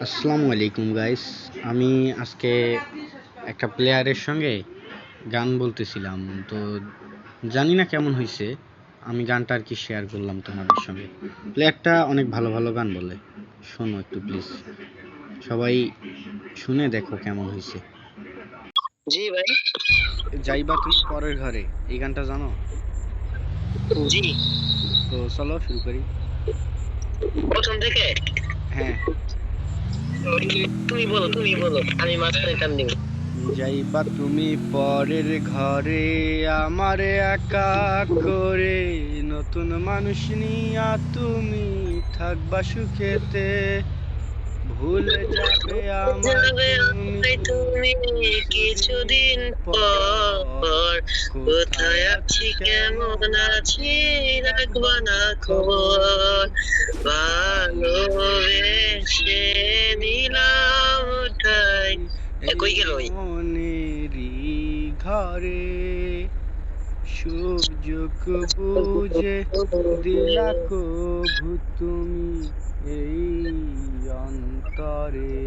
আসসালামু আলাইকুম গাইস। আমি আজকে একটা প্লেয়ারের সঙ্গে গান বলতেছিলাম, তো জানি না কেমন হয়েছে। আমি গানটা আর কি শেয়ার করলাম তোমাদের সঙ্গে। প্লেয়ারটা অনেক ভালো ভালো গান বলে, শোনো একটু প্লিজ। সবাই শুনে দেখো কেমন হয়েছে। জি ভাই। যাইবা তুমি পরের ঘরে, এই গানটা জানো? জি, তো চলো শুরু করি। প্রথম থেকে। হ্যাঁ। তুমি বলো আমি মাঝখানে টান দিব। যাইবা তুমি পরের ঘরে, আমার একা করে, নতুন মানুষ নিয়া তুমি থাকবা সুখেতে, ভুলে যাবে আমায় যাবে আমায় তুমি কিছুদিন পর। কোথায় আছি কেমন আছি রাখবা না খবর। ভালোবেসে নিলাম ঠাই। কই গেল ওই? মনেরই ঘরে সুযোগ বুঝে দিলা কভু তুমি এই অন্তরে।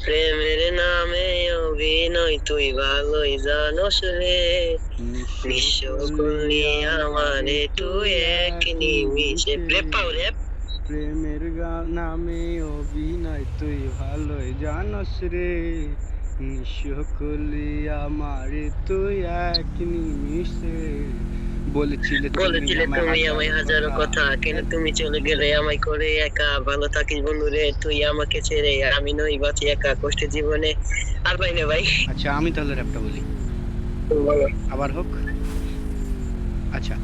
প্রেমের নামে অভিনয় তুই ভালোই জানোস রে। নিঃস্ব করলি আমারে তুই এক নিমিষে। রেপ পাও রেপ। প্রেমের নামে অভিনয় তুই ভালোই জানোস রে, নিঃস্ব করলি আমারে তুই এক নিমিষে। বলেছিলে বলেছিলে তুমি আমায় হাজারো কথা, কেন তুমি চলে গেলে আমায় করে একা। ভালো থাকিস বন্ধু রে তুই আমাকে ছেড়ে, আমি নই বাঁচি একা কষ্টে জীবনে। আর ভাই না ভাই। আচ্ছা আমি তাহলে র্যাপটা বলি, বলো। আবার হোক। আচ্ছা,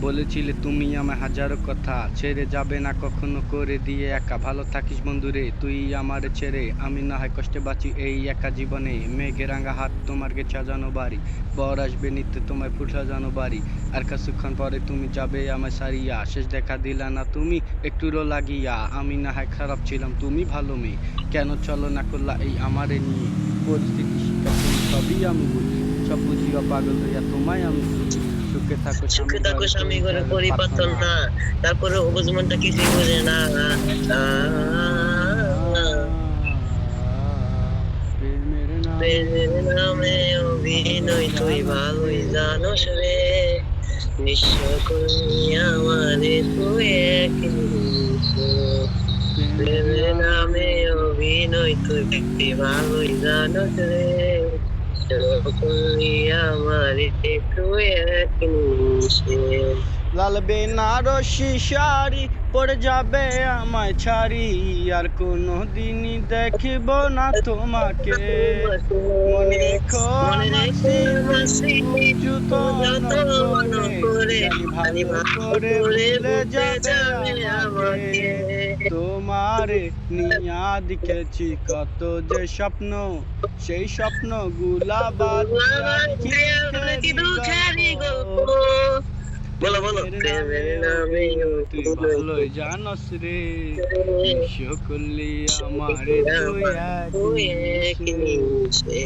বলেছিলে তুমি আমায় হাজারো কথা, ছেড়ে যাবে না কখনো করে দিয়ে একা। ভালো থাকিস বন্ধুরে তুই আমার ছেড়ে, আমি না হয় কষ্টে বাঁচি এই একা জীবনে। মেঘে রাঙা হাত তোমার গে সাজানো বাড়ি, বর আসবে নিতে তোমায় ফুল সাজানো বাড়ি। আর কিছুক্ষণ পরে তুমি যাবে আমায় সারিয়া, শেষ দেখা দিলা না তুমি একটুরও লাগিয়া। আমি না হয় খারাপ ছিলাম তুমি ভালো মেয়ে, কেন চলো না করলা এই আমারে নিয়ে। পরিস্থিতি শিকার করি সবই আমি বুঝি, সব বুঝিয়া পাগল হইয়া তোমায় আমি খুঁজি। সুখে থাকো স্বামী ঘরে পরিবর্তন না, তারপরে বুঝমনটা কিছুই বোঝে না। প্রেমের নামে অভিনয় তুই ভালোই জানোস রে। নিঃস্ব করলি আমারে তুই এক নিমিষে। প্রেমের নামে অভিনয় তুই ভালোই জানোস রে। নিঃস্ব করলি আমারে তুই এক নিমিষে। লাল বেনারসি শাড়ি পরে যাবে আমায় ছাড়ি, আর কোনো দিনই দেখব না তোমাকে। মনে রেখো আমার স্মৃতি যতন করে, জানি ভালো করে ভুলে যাবে আমাকে। তোমারে নিয়া দেখেছি কত যে স্বপ্ন, সেই স্বপ্নগুলা বাদ কি দুঃখেরই গল্প। বলো বলো। প্রেমের নামে তুই ভালোই জানোস রে, নিঃস্ব করলি আমারে তুই এক তুই এক নিমিষে। নিমিষে।